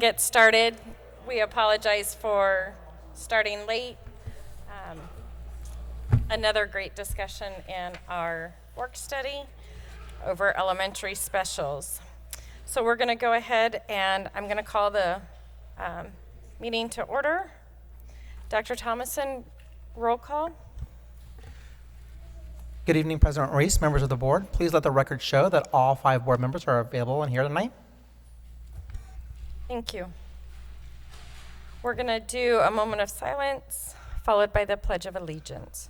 Get started. We apologize for starting late. Um, Another great discussion in our work study over elementary specials. So we're going to go ahead and I'm going to call the meeting to order. Dr. Thomason, roll call. Good evening, President Reese, members of the board. Please let the record show that all 5 board members are available and here tonight. Thank you. We're going to do a moment of silence, followed by the Pledge of Allegiance.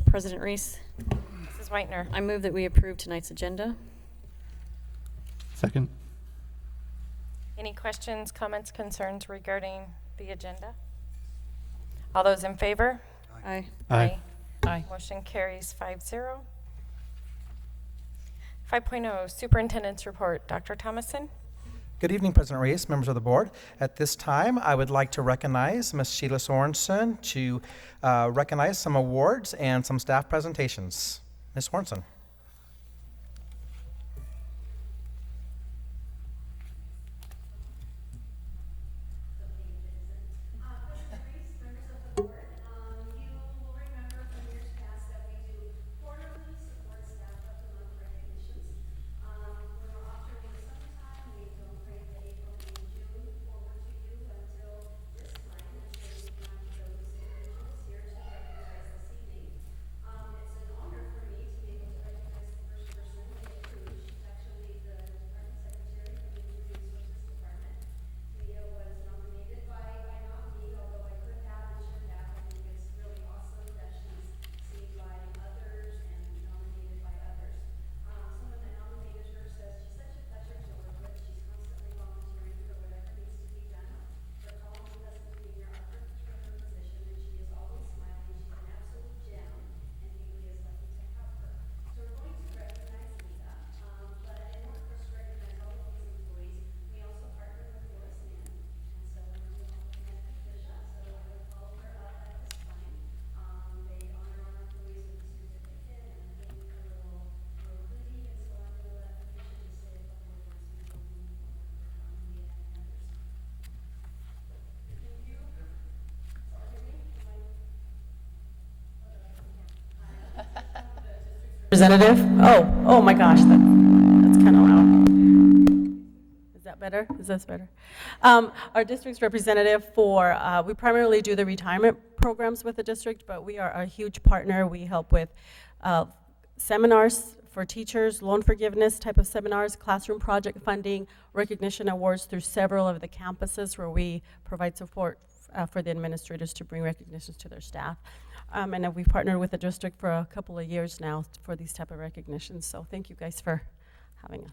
President Reese, Mrs. Whitener. I move that we approve tonight's agenda. Second. Any questions, comments, concerns regarding the agenda? All those in favor? Aye. Aye. Aye. Motion carries 5-0. 5.0 Superintendent's Report. Dr. Thomason? Good evening, President Reese, members of the board. At this time, I would like to recognize Ms. Sheila Sorensen to recognize some awards and some staff presentations. Ms. Sorensen. Representative? Oh my gosh, that's kind of loud. Is that better? Is this better? Our district's representative for, we primarily do the retirement programs with the district, but we are a huge partner. We help with seminars for teachers, loan forgiveness type of seminars, classroom project funding, recognition awards through several of the campuses where we provide support for the administrators to bring recognitions to their staff. And we've partnered with the district for a couple of years now for these type of recognitions. So thank you guys for having us.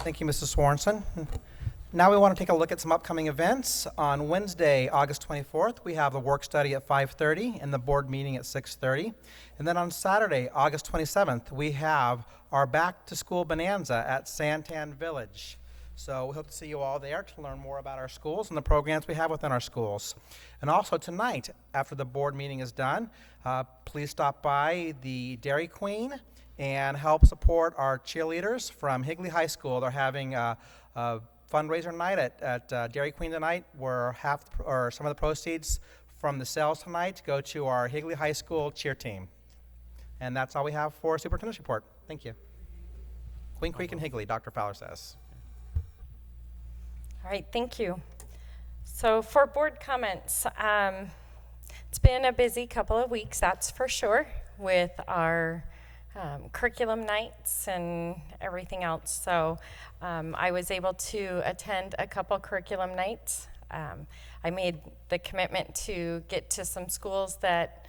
Thank you, Mrs. Swanson. Now we want to take a look at some upcoming events. On Wednesday, August 24th, we have a work study at 5:30 and the board meeting at 6:30. And then on Saturday, August 27th, we have our back to school bonanza at Santan Village. So we hope to see you all there to learn more about our schools and the programs we have within our schools. And also tonight, after the board meeting is done, please stop by the Dairy Queen and help support our cheerleaders from Higley High School. They're having a fundraiser night at Dairy Queen tonight, where some of the proceeds from the sales tonight go to our Higley High School cheer team. And that's all we have for Superintendent's report. Thank you. Queen Creek and Higley, Dr. Fowler says. All right, thank you. So for board comments, it's been a busy couple of weeks, that's for sure, with our curriculum nights and everything else. So I was able to attend a couple curriculum nights. I made the commitment to get to some schools that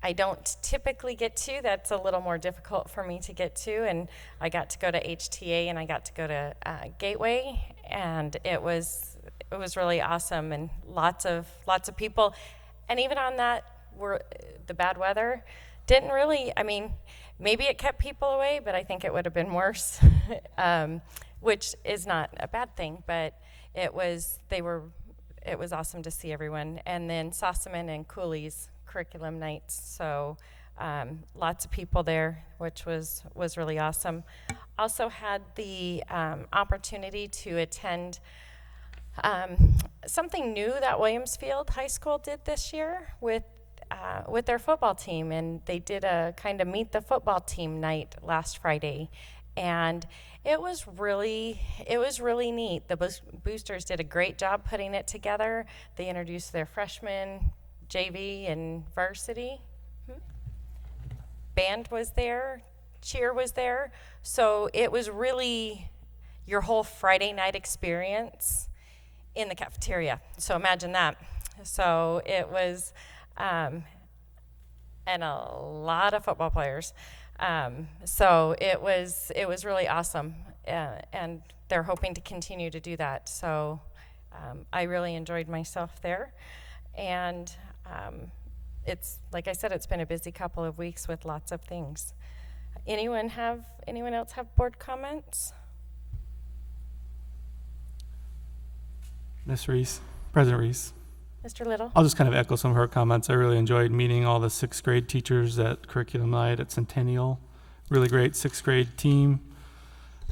I don't typically get to. That's a little more difficult for me to get to. And I got to go to HTA and I got to go to Gateway, and it was really awesome, and lots of people. And even on that, the bad weather didn't really, I mean, maybe it kept people away, but I think it would have been worse, which is not a bad thing, but it was awesome to see everyone. And then Sossaman and Cooley's curriculum nights, so lots of people there, which was really awesome. Also had the opportunity to attend something new that Williamsfield High School did this year with their football team, and they did a kind of meet the football team night last Friday, and it was really neat. The boosters did a great job putting it together. They introduced their freshmen, JV, and varsity. Band was there, cheer was there, so it was really your whole Friday night experience in the cafeteria. So imagine that. So it was, and a lot of football players. So it was really awesome, and they're hoping to continue to do that. So I really enjoyed myself there, and it's, like I said, it's been a busy couple of weeks with lots of things. Anyone else have board comments? Ms. Reese, President Reese. Mr. Little? I'll just kind of echo some of her comments. I really enjoyed meeting all the 6th grade teachers at curriculum night at Centennial. Really great 6th grade team.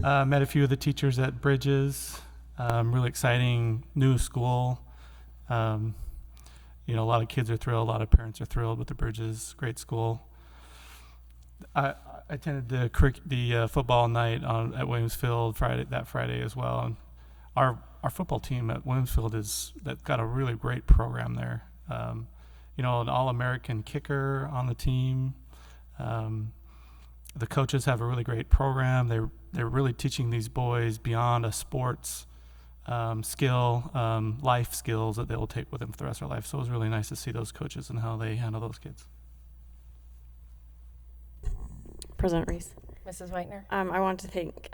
Met a few of the teachers at Bridges. Really exciting new school. A lot of kids are thrilled. A lot of parents are thrilled with the Bridges. Great school. I attended the football night at Williamsfield Friday as well. And our football team at Williamsfield that's got a really great program there. An All-American kicker on the team. The coaches have a really great program. They're really teaching these boys beyond a sports skill, life skills that they will take with them for the rest of their life. So it was really nice to see those coaches and how they handle those kids. President Reese. Mrs. Whitener? I want to thank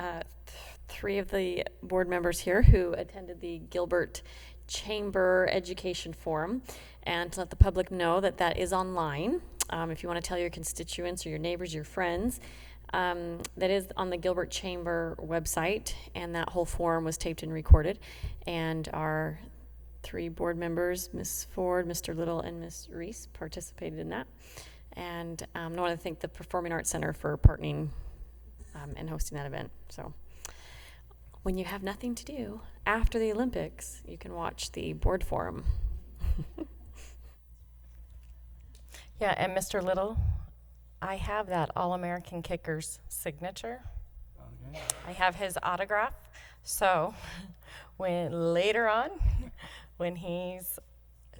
3 of the board members here who attended the Gilbert Chamber Education Forum, and to let the public know that is online. If you want to tell your constituents or your neighbors, your friends, that is on the Gilbert Chamber website, and that whole forum was taped and recorded. And our 3 board members, Ms. Ford, Mr. Little, and Ms. Reese, participated in that. And I want to thank the Performing Arts Center for partnering and hosting that event. So when you have nothing to do after the Olympics, you can watch the board forum. Yeah, and Mr. Little, I have that All-American kicker's signature. Okay. I have his autograph. So later on, when he's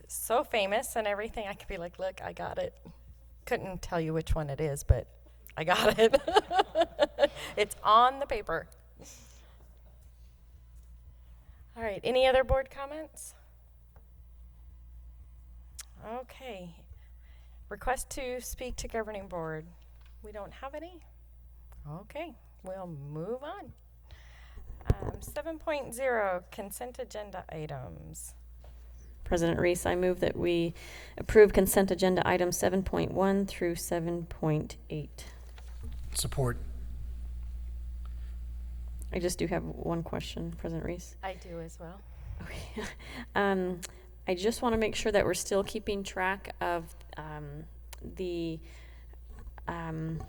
so famous and everything, I could be like, look, I got it. Couldn't tell you which one it is, but I got it. It's on the paper. All right, any other board comments? Okay. Request to speak to governing board. We don't have any? Okay, we'll move on. 7.0, consent agenda items. President Reese, I move that we approve consent agenda items 7.1 through 7.8. Support. I just do have one question, President Reese. I do as well. Okay. I just want to make sure that we're still keeping track of the, I'm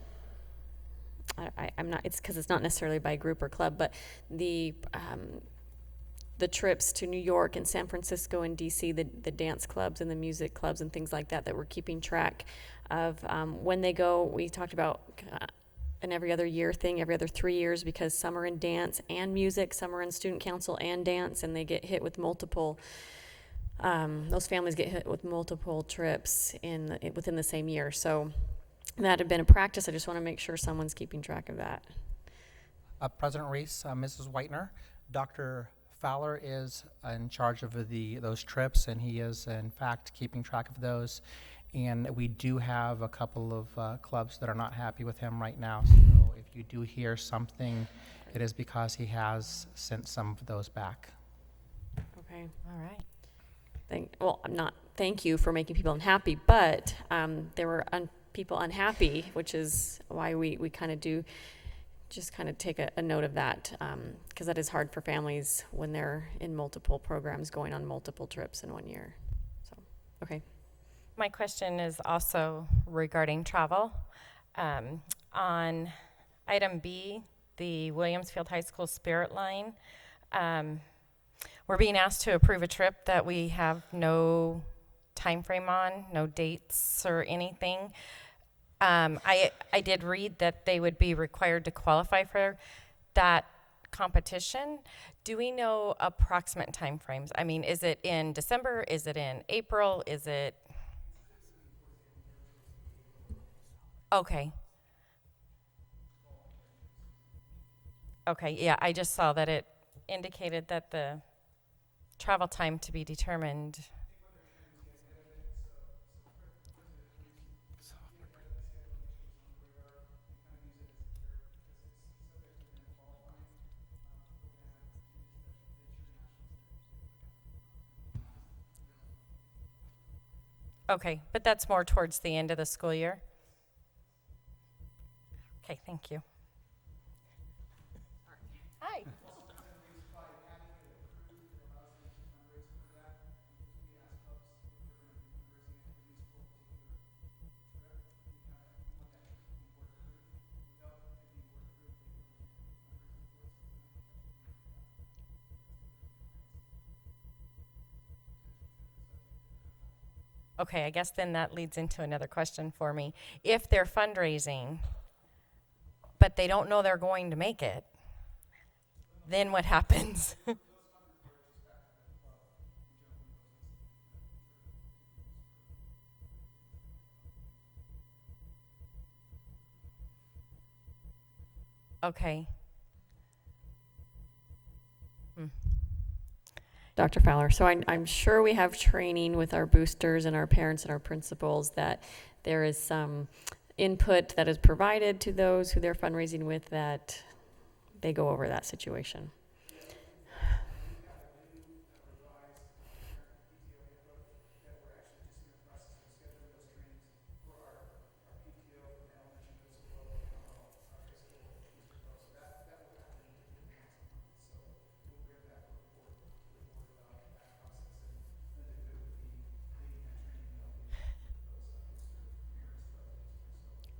not, it's because it's not necessarily by group or club, but the trips to New York and San Francisco and DC, the dance clubs and the music clubs and things like that, that we're keeping track of when they go. We talked about an every other year thing, every other 3 years, because some are in dance and music, some are in student council and dance, and they get hit with multiple, those families get hit with multiple trips within the same year. So that had been a practice. I just want to make sure someone's keeping track of that. President Reese, Mrs. Whitener, Dr. Fowler is in charge of those trips, and he is in fact keeping track of those. And we do have a couple of clubs that are not happy with him right now. So if you do hear something, it is because he has sent some of those back. Okay. All right. Thank you for making people unhappy, but there were people unhappy, which is why we kind of do just kind of take a note of that, because that is hard for families when they're in multiple programs going on multiple trips in 1 year. So, okay. My question is also regarding travel. On item B, the Williamsfield High School Spirit Line, we're being asked to approve a trip that we have no time frame on, no dates or anything. I did read that they would be required to qualify for that competition. Do we know approximate time frames? I mean, is it in December? Is it in April? Is it? Okay. Okay, yeah, I just saw that it indicated that the travel time to be determined. Okay, but that's more towards the end of the school year? Okay, thank you. Hi. Okay, I guess then that leads into another question for me. If they're fundraising, but they don't know they're going to make it, then what happens? Okay. Dr. Fowler, so I'm sure we have training with our boosters and our parents and our principals that there is some input that is provided to those who they're fundraising with, that they go over that situation.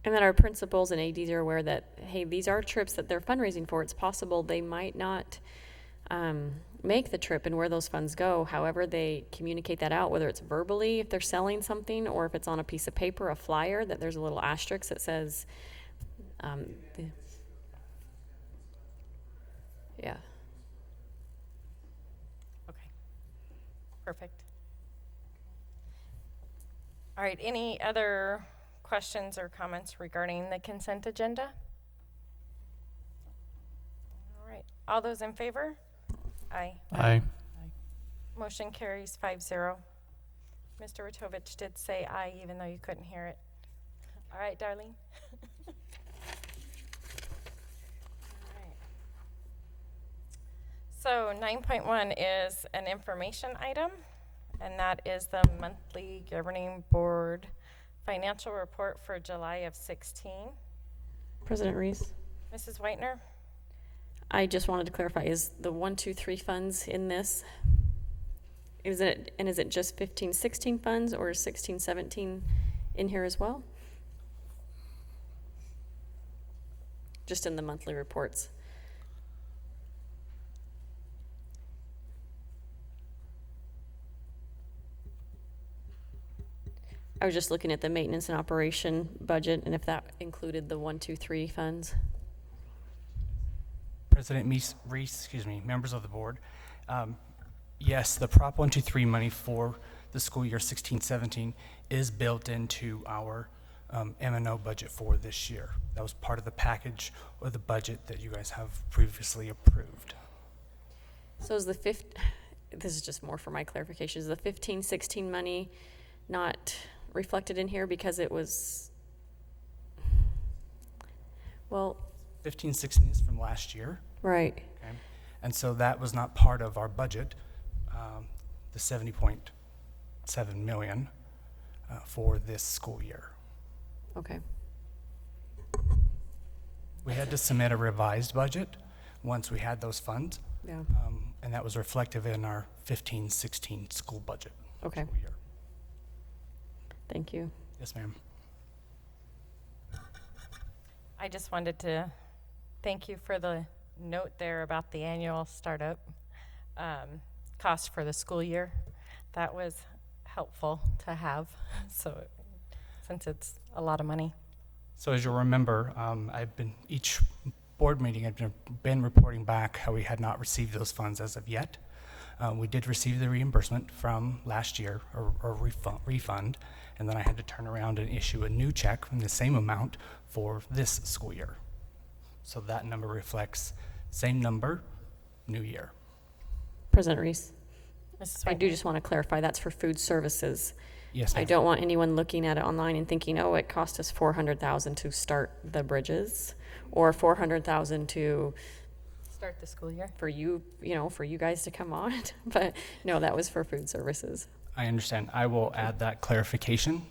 And that our principals and ADs are aware that, hey, these are trips that they're fundraising for. It's possible they might not make the trip and where those funds go. However, they communicate that out, whether it's verbally if they're selling something, or if it's on a piece of paper, a flyer, that there's a little asterisk that says, yeah. Okay. Perfect. All right, any other questions or comments regarding the consent agenda? All right, all those in favor? Aye. Aye. Motion carries 5-0. Mr. Ratovich did say aye even though you couldn't hear it. All right, Darlene. All right. So 9.1 is an information item, and that is the monthly governing board financial report for July of 16. President Reese, Mrs. Whitener? I just wanted to clarify, is the 1, 2, 3 funds in this? Is it just 15, 16 funds, or is 16, 17 in here as well? Just in the monthly reports. I was just looking at the maintenance and operation budget, and if that included the 1, 2, 3 funds. President Reese, members of the board. Yes, the Prop 123 money for the school year 16-17 is built into our M&O budget for this year. That was part of the package or the budget that you guys have previously approved. So is this is just more for my clarification, is the 15, 16 money not reflected in here because it was, well, 15-16 is from last year. right. Okay? And so that was not part of our budget, the 70.7 million for this school year. Okay. We had to submit a revised budget once we had those funds, Yeah. and that was reflective in our 15-16 school budget. Okay. School year. Thank you. Yes, ma'am. I just wanted to thank you for the note there about the annual startup cost for the school year. That was helpful to have, so since it's a lot of money. So as you'll remember, each board meeting I've been reporting back how we had not received those funds as of yet. We did receive the reimbursement from last year, or refund, and then I had to turn around and issue a new check from the same amount for this school year. So that number reflects same number, new year. President Reese, Mrs. I do Whitener? just want to clarify that's for food services. Yes, I ma'am. don't want anyone looking at it online and thinking, oh, it cost us 400,000 to start the bridges, or 400,000 to Start the school year. for you guys to come on. But no, that was for food services. I understand. I will add that clarification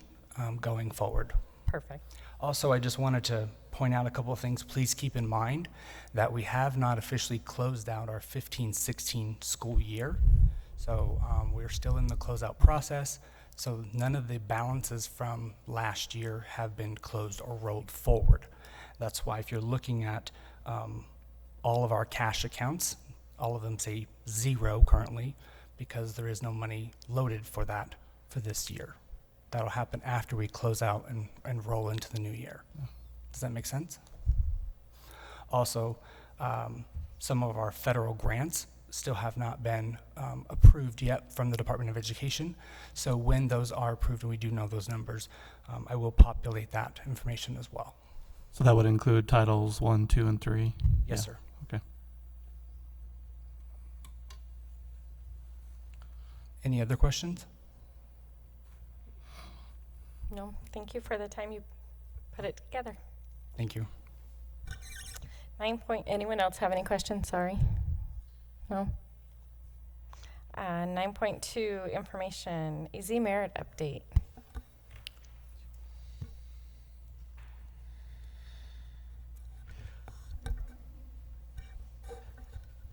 going forward. Perfect. Also, I just wanted to point out a couple of things. Please keep in mind that we have not officially closed out our 15-16 school year. So we're still in the closeout process. So none of the balances from last year have been closed or rolled forward. That's why if you're looking at all of our cash accounts, all of them say 0 currently, because there is no money loaded for that for this year. That'll happen after we close out and roll into the new year. Does that make sense? Also, some of our federal grants still have not been approved yet from the Department of Education. So when those are approved, and we do know those numbers, I will populate that information as well. So that would include titles 1, 2, and 3? Yes, Yeah. sir. Okay. Any other questions? No, thank you for the time you put it together. Thank you. Anyone else have any questions? Sorry. No? 9.2, information, AZ merit update.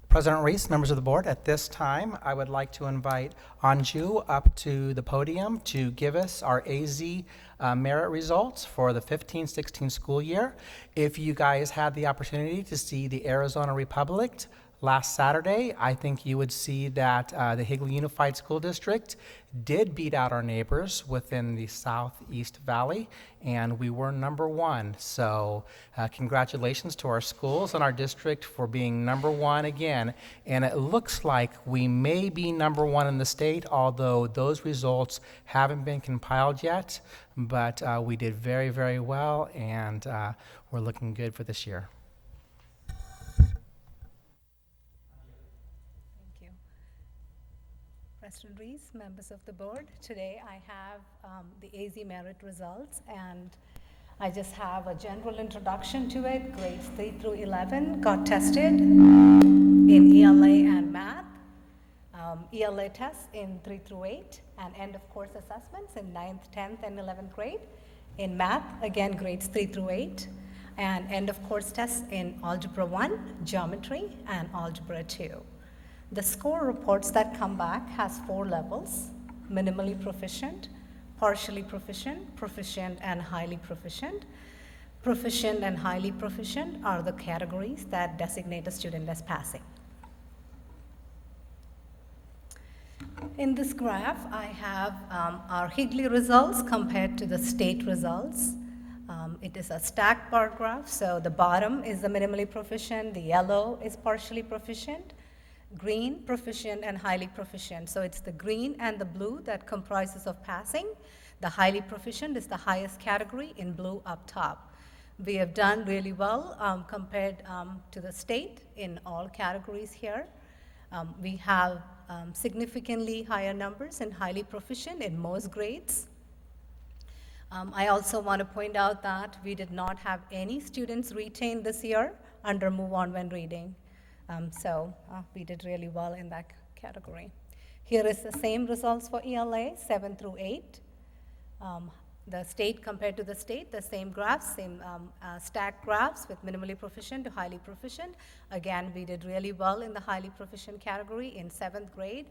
President Reese, members of the board, at this time, I would like to invite Anju up to the podium to give us our AZ merit results for the 15-16 school year. If you guys had the opportunity to see the Arizona Republic last Saturday, I think you would see that the Higley Unified School District did beat out our neighbors within the Southeast Valley, and we were #1. So congratulations to our schools and our district for being #1 again. And it looks like we may be #1 in the state, although those results haven't been compiled yet. But we did very, very well, and we're looking good for this year. Thank you. President Reese, members of the board, today I have the AZ merit results, and I just have a general introduction to it. Grades 3 through 11 got tested in ELA and math. math, ELA tests in 3 through 8, and end of course assessments in 9th, 10th, and 11th grade. In math, again, grades 3 through 8, and end of course tests in Algebra 1, Geometry, and Algebra 2. The score reports that come back has 4 levels: minimally proficient, partially proficient, proficient, and highly proficient. Proficient and highly proficient are the categories that designate a student as passing. In this graph, I have our Higley results compared to the state results. It is a stacked bar graph, so the bottom is the minimally proficient, the yellow is partially proficient, green, proficient, and highly proficient. So it's the green and the blue that comprises of passing. The highly proficient is the highest category in blue up top. We have done really well compared to the state in all categories here. We have significantly higher numbers in highly proficient in most grades. I also want to point out that we did not have any students retained this year under Move On When Reading. So we did really well in that category. Here is the same results for ELA, 7 through 8. The state compared to the state, the same graphs, same stacked graphs with minimally proficient to highly proficient. Again, we did really well in the highly proficient category in 7th grade.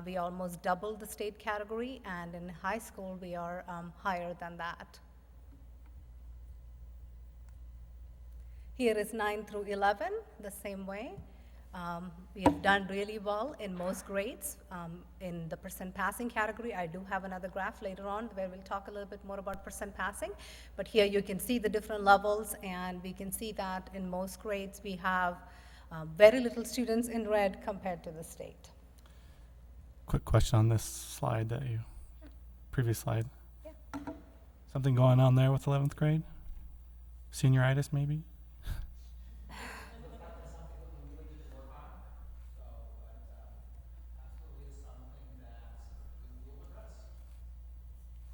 We almost doubled the state category, and in high school, we are higher than that. Here is 9 through 11, the same way. We have done really well in most grades. In the percent passing category, I do have another graph later on where we'll talk a little bit more about percent passing. But here you can see the different levels, and we can see that in most grades we have very little students in red compared to the state. Quick question on this slide previous slide. Yeah. Something going on there with 11th grade? Senioritis, maybe?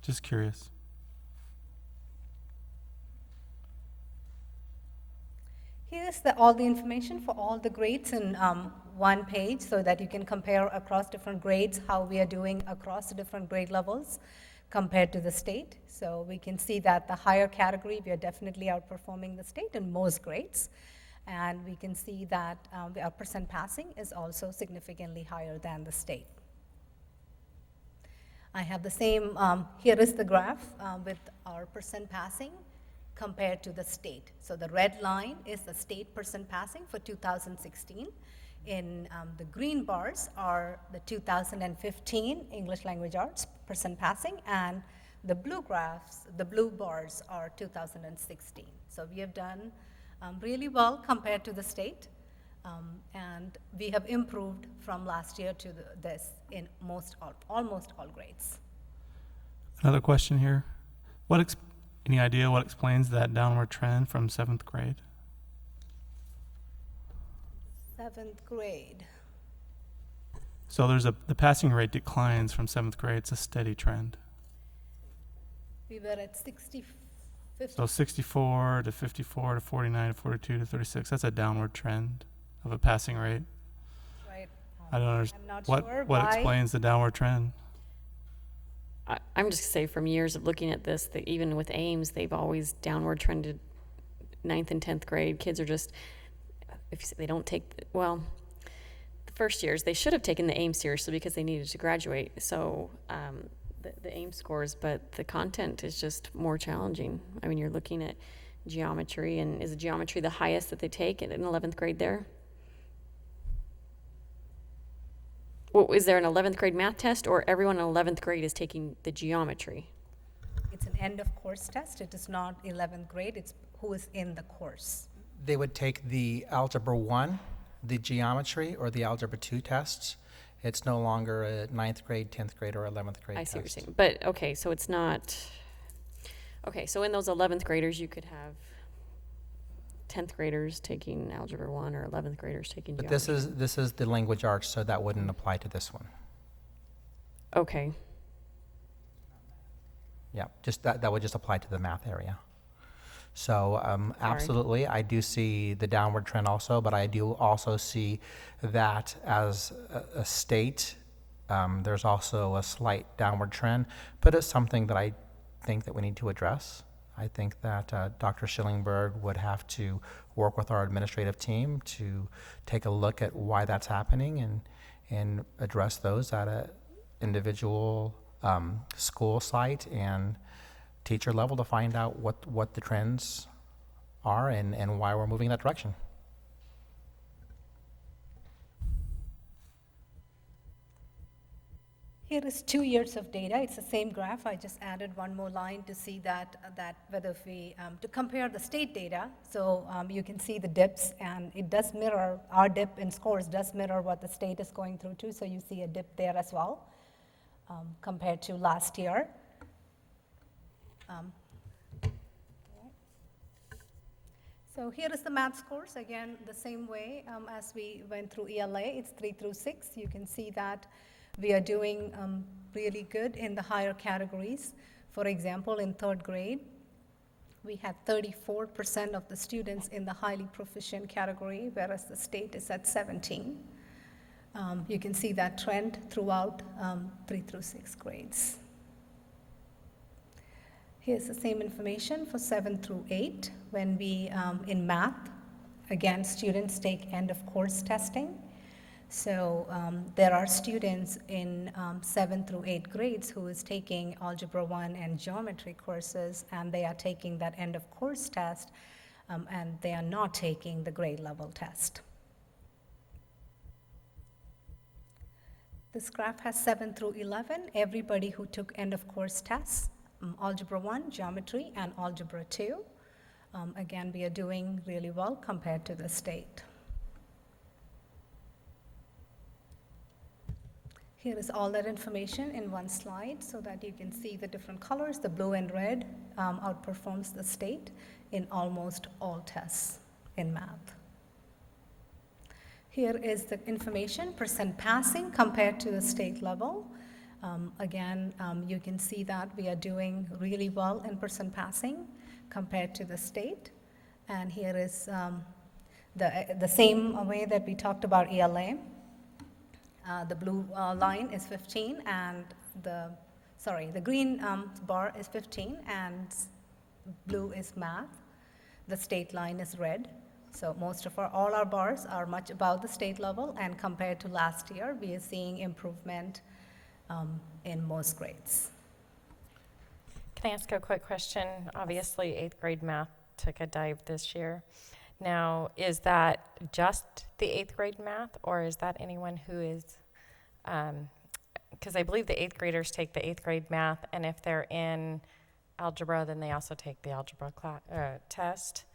Just curious. Here's all the information for all the grades in one page so that you can compare across different grades how we are doing across the different grade levels compared to the state. So we can see that the higher category, we are definitely outperforming the state in most grades. And we can see that our percent passing is also significantly higher than the state. I have the same, here is the graph with our percent passing compared to the state. So the red line is the state percent passing for 2016. In the green bars are the 2015 English Language Arts percent passing, and the blue graphs, the blue bars are 2016. So we have done really well compared to the state. And we have improved from last year to this in almost all grades. Another question here. Any idea what explains that downward trend from 7th grade? 7th grade. So the passing rate declines from 7th grade. It's a steady trend. We were at 60. So 64 to 54 to 49 to 42 to 36. That's a downward trend of a passing rate. Right. I don't understand. I'm not What sure what why. explains the downward trend? I'm just gonna say from years of looking at this, that even with Ames, they've always downward trended 9th and 10th grade. Kids are just, if they don't take, the first years, they should have taken the Ames seriously because they needed to graduate. So the Ames scores, but the content is just more challenging. I mean, you're looking at geometry, and is geometry the highest that they take in 11th grade there? Well, is there an 11th grade math test, or everyone in 11th grade is taking the geometry? It's an end of course test. It is not 11th grade. It's who is in the course. They would take the Algebra 1, the Geometry, or the Algebra 2 tests. It's no longer a 9th grade, 10th grade, or 11th grade I test. see what you're saying. But, okay, so it's not, okay, so in those 11th graders, you could have 10th graders taking Algebra 1 or 11th graders taking But geometry. this is the language arts, so that wouldn't apply to this one. Okay, Yeah, just that would just apply to the math area. So absolutely, I do see the downward trend also, but I do also see that as a state, there's also a slight downward trend, but it's something that I think that we need to address. I think that Dr. Schillingberg would have to work with our administrative team to take a look at why that's happening and address those at an individual school site and teacher level to find out what the trends are and why we're moving in that direction. Here is 2 years of data. It's the same graph. I just added one more line to see that whether if we to compare the state data. So you can see the dips, and it does mirror our dip in scores. Does mirror what the state is going through too. So you see a dip there as well compared to last year. So here is the math scores. Again, the same way as we went through ELA. It's 3 through 6. You can see that we are doing really good in the higher categories. For example, in 3rd grade, we had 34% of the students in the highly proficient category, whereas the state is at 17. You can see that trend throughout 3 through 6 grades. Here's the same information for 7 through 8. When we, in math, again, students take end of course testing. So there are students in 7 through 8 grades who is taking Algebra 1 and Geometry courses, and they are taking that end of course test, and they are not taking the grade level test. This graph has 7 through 11, everybody who took end of course tests, Algebra 1, Geometry, and Algebra 2. Again, we are doing really well compared to the state. Here is all that information in one slide so that you can see the different colors. The blue and red outperforms the state in almost all tests in math. Here is the information, percent passing compared to the state level. Again, you can see that we are doing really well in percent passing compared to the state. And here is the same way that we talked about ELA. The blue line is 15, and the green bar is 15, and blue is math. The state line is red. So most of all our bars are much above the state level, and compared to last year, we are seeing improvement in most grades. Can I ask a quick question? Obviously, 8th grade math took a dive this year. Now, is that just the 8th grade math, or is that anyone who is, because I believe the 8th graders take the 8th grade math, and if they're in algebra, then they also take the algebra test.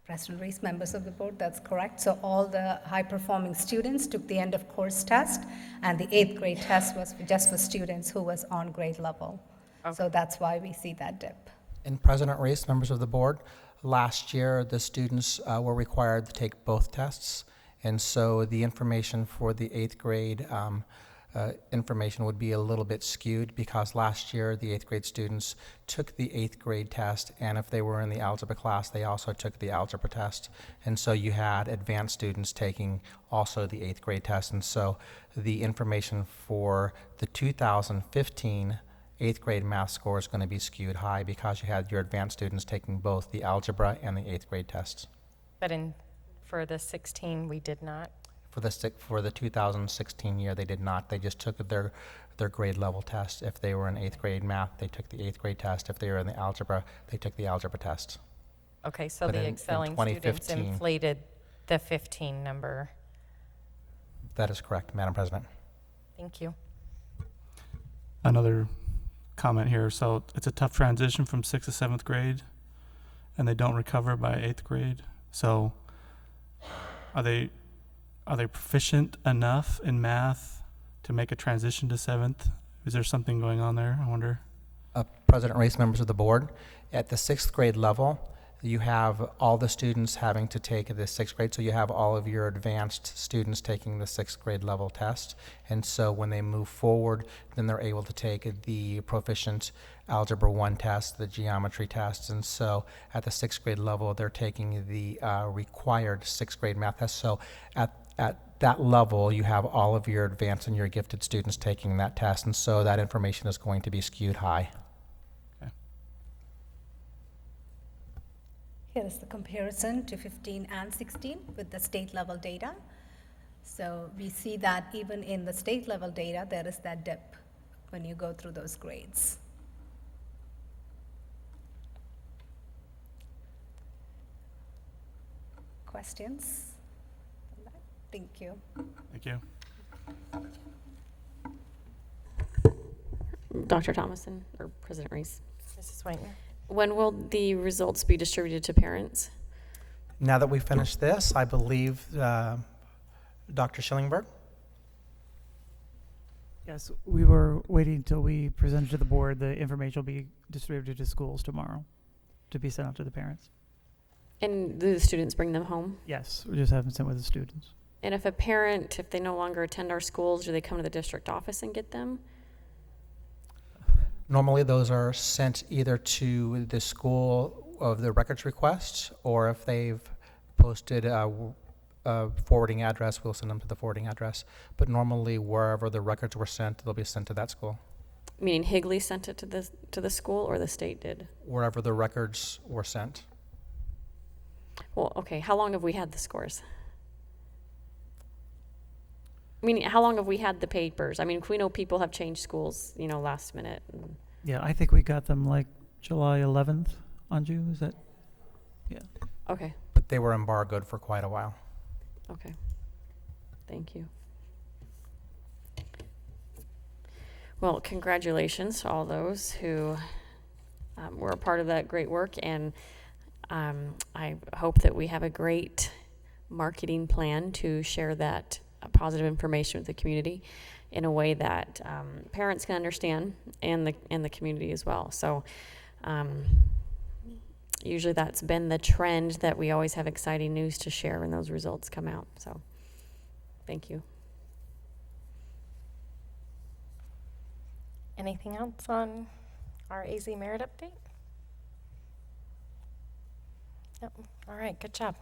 President Reese, members of the board, that's correct. So all the high-performing students took the end-of-course test, and the 8th grade test was just for students who was on grade level. Okay. So that's why we see that dip. And President Reese, members of the board, last year the students were required to take both tests, and so the information for the 8th grade information would be a little bit skewed because last year the 8th grade students took the 8th grade test, and if they were in the algebra class, they also took the algebra test. And so you had advanced students taking also the 8th grade test. And so the information for the 2015 8th grade math score is going to be skewed high because you had your advanced students taking both the algebra and the 8th grade tests. But for the 16, we did not. For the 2016 year, they did not. They just took their grade level test. If they were in 8th grade math, they took the 8th grade test. If they were in the algebra, they took the algebra test. Okay, so But the in excelling students 2015 inflated the 15 number. That is correct, Madam President. Thank you. Another comment here. So it's a tough transition from 6th to 7th grade, and they don't recover by 8th grade. So are they proficient enough in math to make a transition to 7th? Is there something going on there, I wonder? President Reese, members of the board, at the 6th grade level, you have all the students having to take the 6th grade, so you have all of your advanced students taking the 6th grade level test. And so when they move forward, then they're able to take the Proficient Algebra 1 test, the geometry tests. And so at the 6th grade level, they're taking the required 6th grade math test. So at that level, you have all of your advanced and your gifted students taking that test. And so that information is going to be skewed high. Here is the comparison to 15 and 16 with the state level data. So we see that even in the state level data, there is that dip when you go through those grades. Questions? Thank you. Thank you. Dr. Thomason or President Reese, Mrs. Whitener? when will the results be distributed to parents? Now that we finished this, I believe Dr. Schillingberg. Yes, we were waiting until we presented to the board. The information will be distributed to schools tomorrow to be sent out to the parents. And do the students bring them home? Yes, we just haven't sent with the students. And if a parent, if they no longer attend our schools, do they come to the district office and get them? Normally, those are sent either to the school of the records request, or if they've posted a forwarding address, we'll send them to the forwarding address. But normally, wherever the records were sent, they'll be sent to that school. Meaning Higley sent it to the school, or the state did? Wherever the records were sent. Well, okay, how long have we had the scores? I mean, how long have we had the papers? I mean, we know people have changed schools, last minute. Yeah, I think we got them like July 11th on June. Is that? Yeah. Okay, But they were embargoed for quite a while. okay. Thank you. Well, congratulations to all those who were a part of that great work, and I hope that we have a great marketing plan to share that positive information with the community in a way that parents can understand, and the community as well. So usually that's been the trend, that we always have exciting news to share when those results come out. So thank you. Anything else on our AZ Merit update? Nope. All right, good job.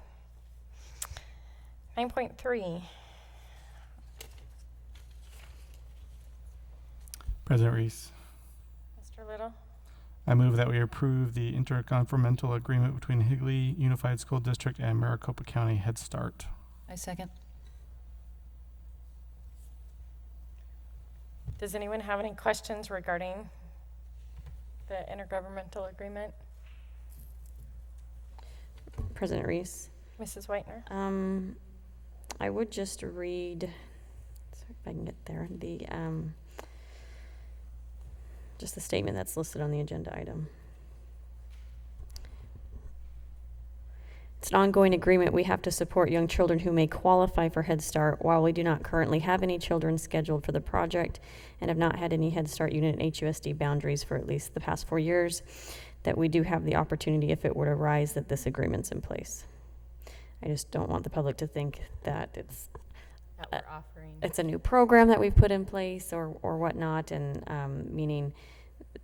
9.3. President Reese, Mr. Little? I move that we approve the intergovernmental agreement between Higley Unified School District and Maricopa County Head Start. I second. Does anyone have any questions regarding the intergovernmental agreement? President Reese, Mrs. Whitener? I would just read, sorry if I can get there, just the statement that's listed on the agenda item. It's an ongoing agreement. We have to support young children who may qualify for Head Start. While we do not currently have any children scheduled for the project and have not had any Head Start unit in HUSD boundaries for at least the past 4 years, that we do have the opportunity, if it would arise, that this agreement's in place. I just don't want the public to think that it's it's a new program that we've put in place or whatnot, and meaning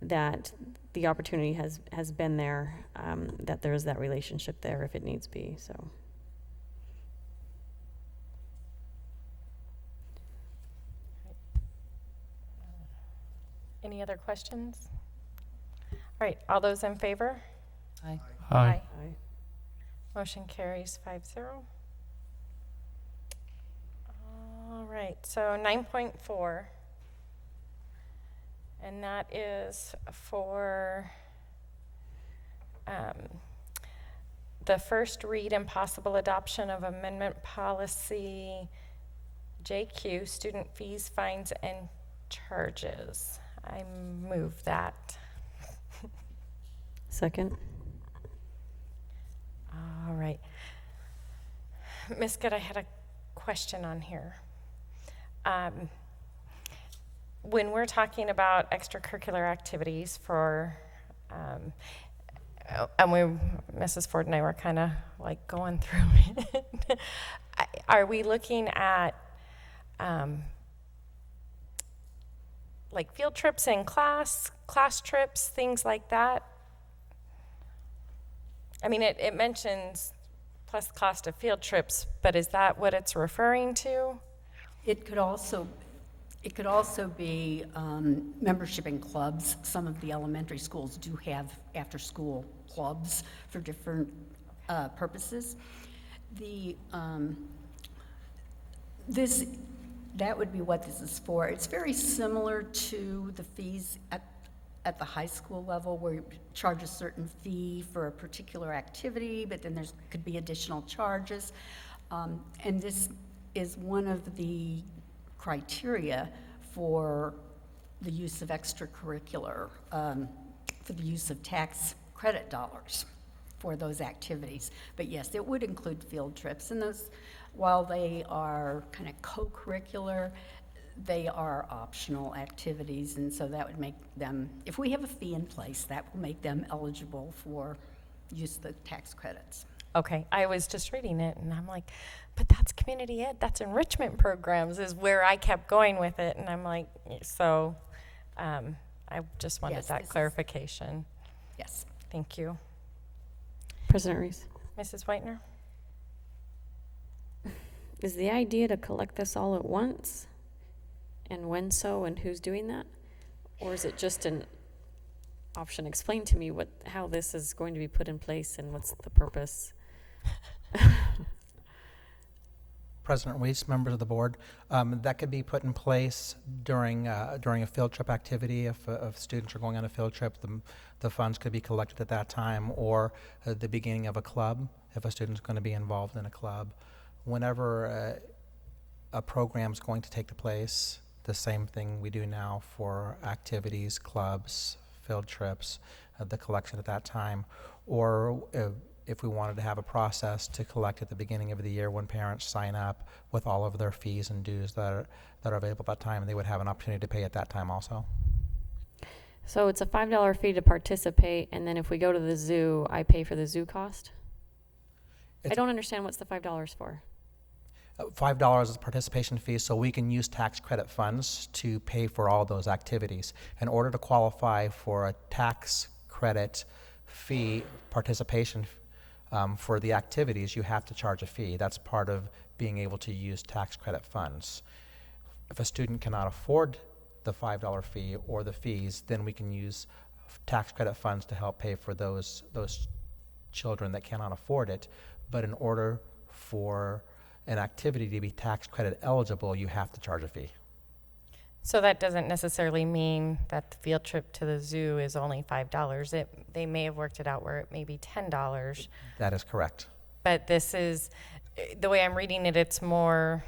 that the opportunity has been there, that there is that relationship there if it needs be. So Any other questions? All right, all those in favor? Aye. Aye. Aye. Motion carries 5-0. All right, so 9.4. And that is for the first read and possible adoption of amendment policy JQ, student fees, fines, and charges. I move that. Second. All right. Ms. Good, I had a question on here. When we're talking about extracurricular activities for and Mrs. Ford and I were kind of like going through it. Are we looking at like field trips in class trips, things like that? I mean, it mentions plus cost of field trips, but is that what it's referring to? It could also be membership in clubs. Some of the elementary schools do have after-school clubs for different purposes. That would be what this is for. It's very similar to the fees at the high school level, where you charge a certain fee for a particular activity, but then could be additional charges. And this is one of the criteria for the use of extracurricular, for the use of tax credit dollars for those activities. But yes, it would include field trips, and those, while they are kind of co-curricular, they are optional activities, and so that would make them, if we have a fee in place, that will make them eligible for use of the tax credits. Okay, I was just reading it and I'm like, but that's community ed, that's enrichment programs is where I kept going with it. And I'm like, so I just wanted Yes, that clarification. Yes. Thank you. President Reese, Mrs. Whitener? is the idea to collect this all at once? And when so, and who's doing that? Or is it just an option? Explain to me how this is going to be put in place and what's the purpose. President Weiss, members of the board, that could be put in place during a field trip activity. If students are going on a field trip, the funds could be collected at that time, or at the beginning of a club, if a student's going to be involved in a club. Whenever a program is going to take place, the same thing we do now for activities, clubs, field trips, the collection at that time, or if we wanted to have a process to collect at the beginning of the year when parents sign up with all of their fees and dues that are available at that time, they would have an opportunity to pay at that time also. So it's a $5 fee to participate, and then if we go to the zoo, I pay for the zoo cost? I don't understand what's the $5 for. $5 is a participation fee, so we can use tax credit funds to pay for all those activities. In order to qualify for a tax credit fee participation for the activities, you have to charge a fee. That's part of being able to use tax credit funds. If a student cannot afford the $5 fee or the fees, then we can use tax credit funds to help pay for those children that cannot afford it. But in order for an activity to be tax credit eligible, you have to charge a fee. So that doesn't necessarily mean that the field trip to the zoo is only $5. They may have worked it out where it may be $10. That is correct. But this is, the way I'm reading it, it's more,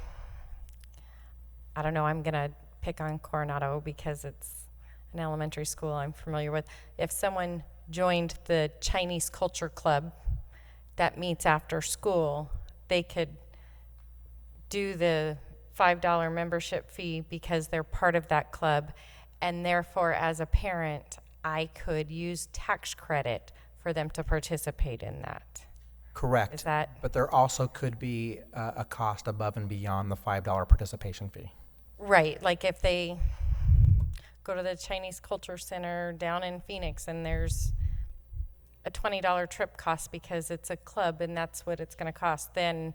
I don't know, I'm going to pick on Coronado because it's an elementary school I'm familiar with. If someone joined the Chinese Culture Club that meets after school, they could do the $5 membership fee because they're part of that club, and therefore as a parent I could use tax credit for them to participate in that. Correct. Is that But there also could be a cost above and beyond the $5 participation fee. right? Like if they go to the Chinese Culture Center down in Phoenix and there's a $20 trip cost because it's a club and that's what it's going to cost, then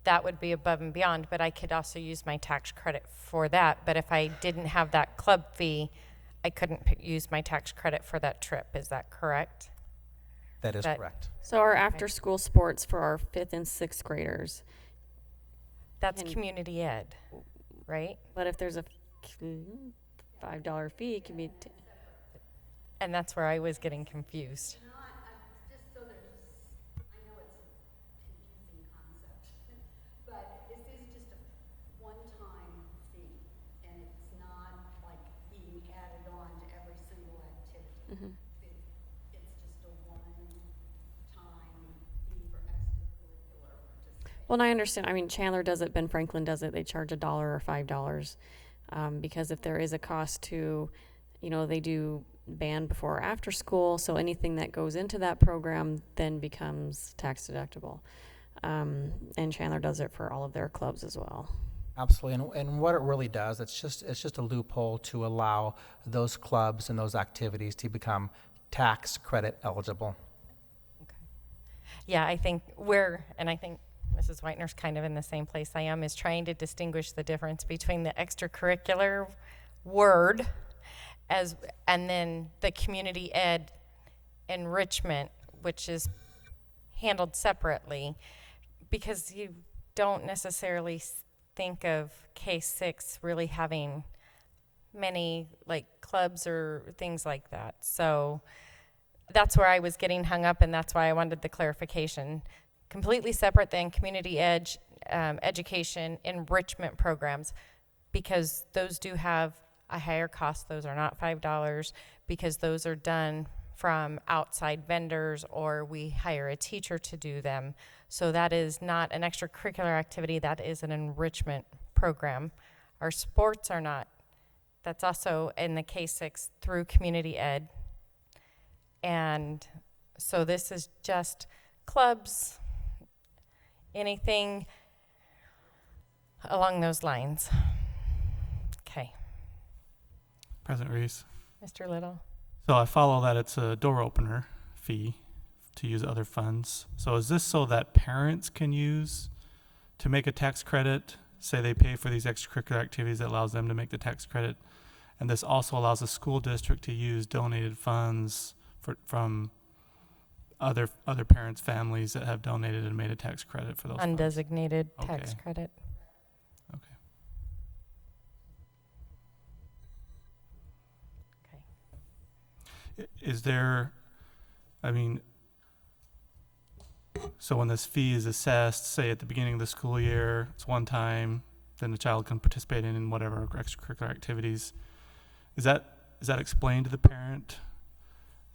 that would be above and beyond, but I could also use my tax credit for that. But if I didn't have that club fee, I couldn't use my tax credit for that trip. Is that correct? That is That- correct. So our after-school sports for our 5th and 6th graders, That's And- community ed, right? but if there's a $5 fee, it can be, And that's where I was getting confused. Just so there's, I know it's a confusing concept, but this is just a one-time fee, and it's not like being added on to every single activity. It's just a one-time fee for extracurricular participation. well, and I understand, I mean, Chandler does it, Ben Franklin does it, they charge $1 or $5, because if there is a cost to, they do band before or after school, so anything that goes into that program then becomes tax deductible. And Chandler does it for all of their clubs as well. Absolutely, and what it really does, it's just a loophole to allow those clubs and those activities to become tax credit eligible. Yeah, I think and I think Mrs. Whitener's kind of in the same place I am, is trying to distinguish the difference between the extracurricular word and then the community ed enrichment, which is handled separately, because you don't necessarily think of K-6 really having many like clubs or things like that. So that's where I was getting hung up, and that's why I wanted the clarification. Completely separate than community education enrichment programs, because those do have a higher cost. Those are not $5, because those are done from outside vendors, or we hire a teacher to do them. So that is not an extracurricular activity, that is an enrichment program. Our sports are not. That's also in the K-6 through community ed. And so this is just clubs, anything along those lines. Okay. President Reese. Mr. Little? So I follow that it's a door opener fee to use other funds. So is this so that parents can use to make a tax credit? Say they pay for these extracurricular activities that allows them to make the tax credit. And this also allows the school district to use donated funds from other parents' families that have donated and made a tax credit for those funds. Undesignated tax Okay. credit. Okay. Is there, so when this fee is assessed, say at the beginning of the school year, it's one time, then the child can participate in whatever extracurricular activities. Is that explained to the parent?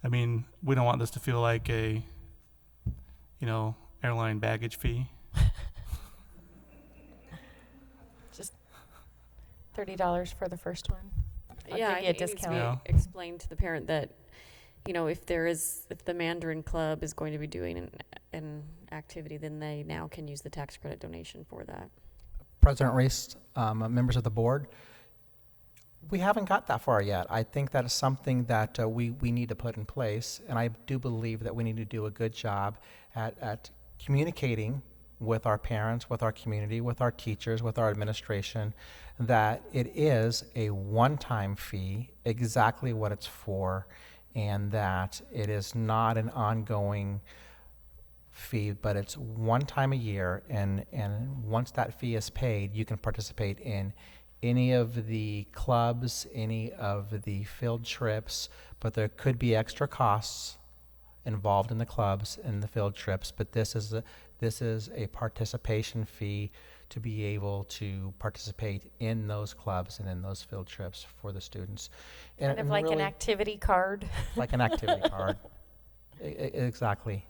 We don't want this to feel like a, airline baggage fee. Just $30 for the first one. I'll Yeah, give I you a think it needs to discount. Yeah. be explained to the parent that, if the Mandarin Club is going to be doing an activity, then they now can use the tax credit donation for that. President Reese, members of the board, we haven't got that far yet. I think that is something that we need to put in place, and I do believe that we need to do a good job at communicating with our parents, with our community, with our teachers, with our administration, that it is a one-time fee, exactly what it's for, and that it is not an ongoing fee, but it's one time a year, and once that fee is paid, you can participate in any of the clubs, any of the field trips, but there could be extra costs involved in the clubs and the field trips, but this is a participation fee to be able to participate in those clubs and in those field trips for the students. Kind of like an activity card. Like an activity card. Exactly.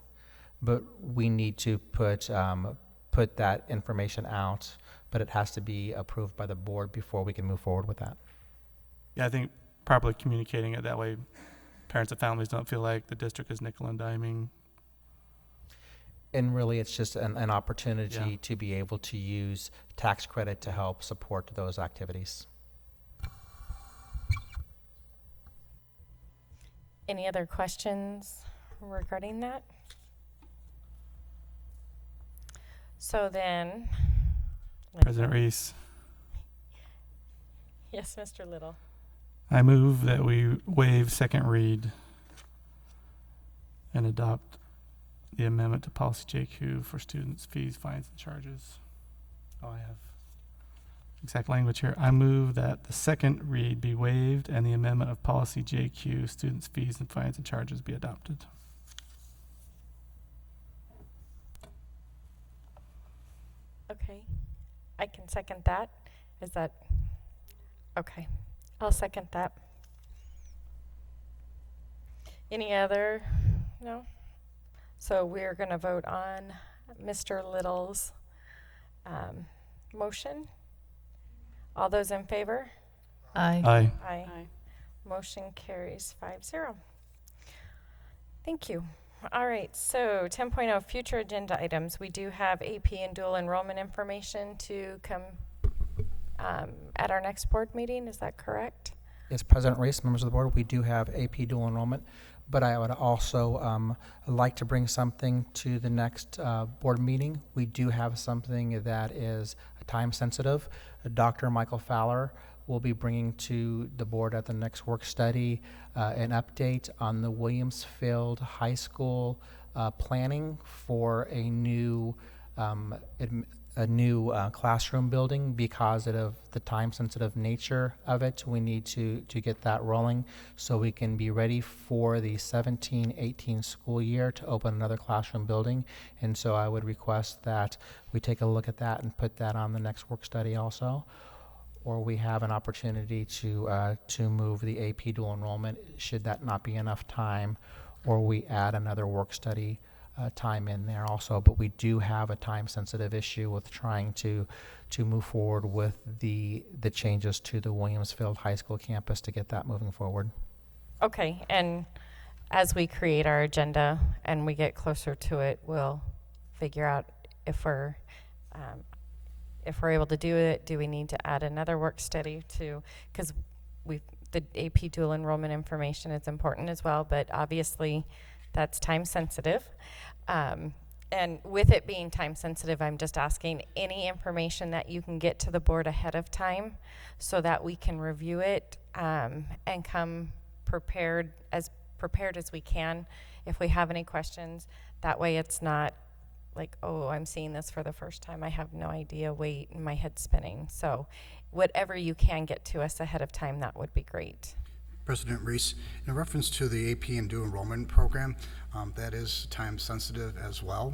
But we need to put that information out, but it has to be approved by the board before we can move forward with that. Yeah, I think properly communicating it that way, parents and families don't feel like the district is nickel and diming. And really, it's just an opportunity Yeah. to be able to use tax credit to help support those activities. Any other questions regarding that? So then, President Reese, yes, Mr. Little. I move that we waive second read and adopt the amendment to policy JQ for students' fees, fines, and charges. Oh, I have exact language here. I move that the second read be waived and the amendment of policy JQ, students' fees and fines and charges, be adopted. Okay, I can second that. Is that, okay, I'll second that. Any other, no? So we're gonna vote on Mr. Little's motion. All those in favor? Aye. Aye. Aye. Aye. Motion carries 5-0. Thank you. All right, so 10.0 future agenda items. We do have AP and dual enrollment information to come at our next board meeting. Is that correct? Yes, President Reese, members of the board, we do have AP dual enrollment, but I would also like to bring something to the next board meeting. We do have something that is time sensitive. Dr. Michael Fowler will be bringing to the board at the next work study an update on the Williamsfield High School planning for a new classroom building. Because of the time-sensitive nature of it, we need to get that rolling so we can be ready for the 17-18 school year to open another classroom building. And so I would request that we take a look at that and put that on the next work study also. Or we have an opportunity to move the AP dual enrollment, should that not be enough time, or we add another work study time in there also. But we do have a time-sensitive issue with trying to move forward with the changes to the Williamsfield High School campus to get that moving forward. Okay, and as we create our agenda and we get closer to it, we'll figure out if we're able to do it. Do we need to add another work study to, because the AP dual enrollment information is important as well, but obviously that's time sensitive. And with it being time sensitive, I'm just asking any information that you can get to the board ahead of time so that we can review it and come prepared as we can if we have any questions. That way it's not like, oh, I'm seeing this for the first time, I have no idea, wait, and my head's spinning. So whatever you can get to us ahead of time, that would be great. President Reese, in reference to the AP and dual enrollment program, that is time sensitive as well.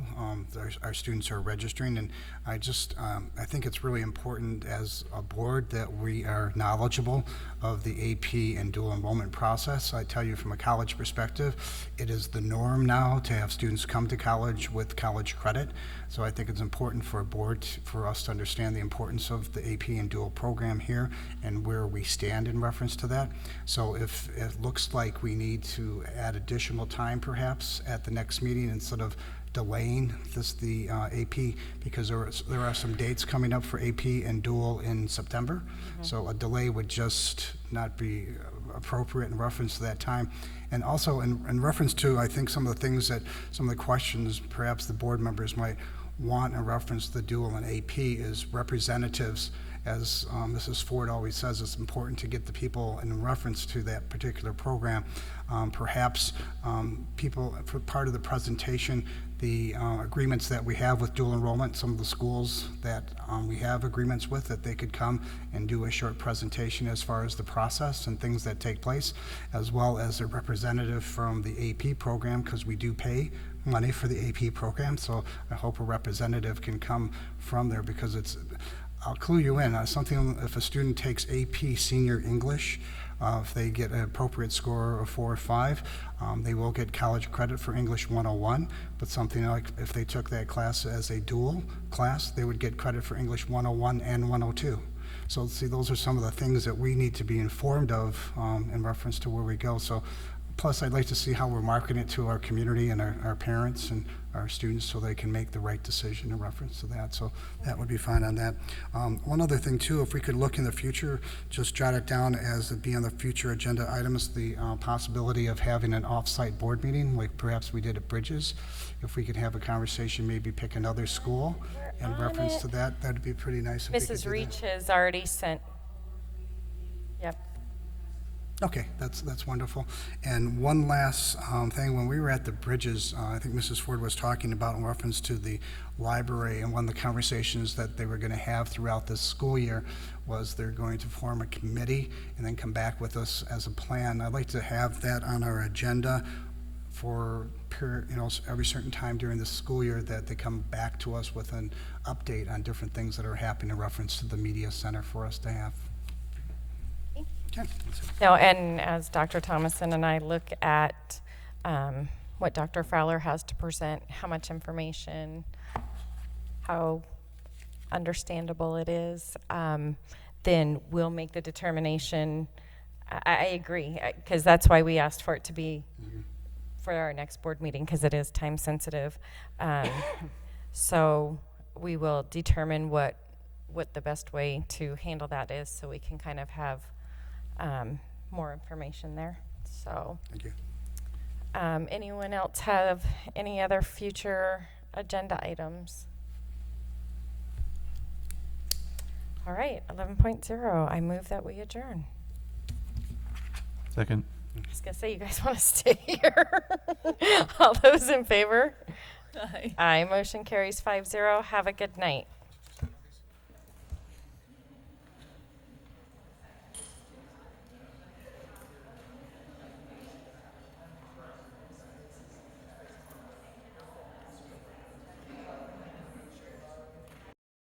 Our students are registering, and I think it's really important as a board that we are knowledgeable of the AP and dual enrollment process. I tell you, from a college perspective, it is the norm now to have students come to college with college credit. So I think it's important for a board, for us to understand the importance of the AP and dual program here and where we stand in reference to that. So if it looks like we need to add additional time perhaps at the next meeting instead of delaying the AP, because there are some dates coming up for AP and dual in September. So a delay would just not be appropriate in reference to that time. And also in reference to, I think, some of the things that, some of the questions perhaps the board members might want in reference to the dual and AP is representatives. As Mrs. Ford always says, it's important to get the people in reference to that particular program. Perhaps people, for part of the presentation, the agreements that we have with dual enrollment, some of the schools that we have agreements with, that they could come and do a short presentation as far as the process and things that take place, as well as a representative from the AP program, because we do pay money for the AP program. So I hope a representative can come from there, because it's, I'll clue you in, if a student takes AP Senior English, if they get an appropriate score of 4 or 5, they will get college credit for English 101, but something like if they took that class as a dual class, they would get credit for English 101 and 102. So see, those are some of the things that we need to be informed of in reference to where we go. So plus, I'd like to see how we're marketing it to our community and our parents and our students so they can make the right decision in reference to that. So that would be fine on that. One other thing too, if we could look in the future, just jot it down as it be on the future agenda items, the possibility of having an off-site board meeting, like perhaps we did at Bridges. If we could have a conversation, maybe pick another school in reference to that, that'd be pretty nice. If we could Mrs. do Reach that. has already sent. Yep. Okay, that's wonderful. And one last thing, when we were at the Bridges, I think Mrs. Ford was talking about in reference to the library, and one of the conversations that they were going to have throughout this school year was they're going to form a committee and then come back with us as a plan. I'd like to have that on our agenda for every certain time during the school year, that they come back to us with an update on different things that are happening in reference to the media center for us to have. Okay. No, and as Dr. Thomason and I look at what Dr. Fowler has to present, how much information, how understandable it is, then we'll make the determination I agree, because that's why we asked for it to be for our next board meeting, because it is time sensitive. So we will determine what the best way to handle that is, so we can kind of have more information there. So, Thank you. anyone else have any other future agenda items? All right, 11.0, I move that we adjourn. Second. I was gonna say, you guys want to stay here? All those in favor? Aye. Aye, motion carries 5-0. Have a good night.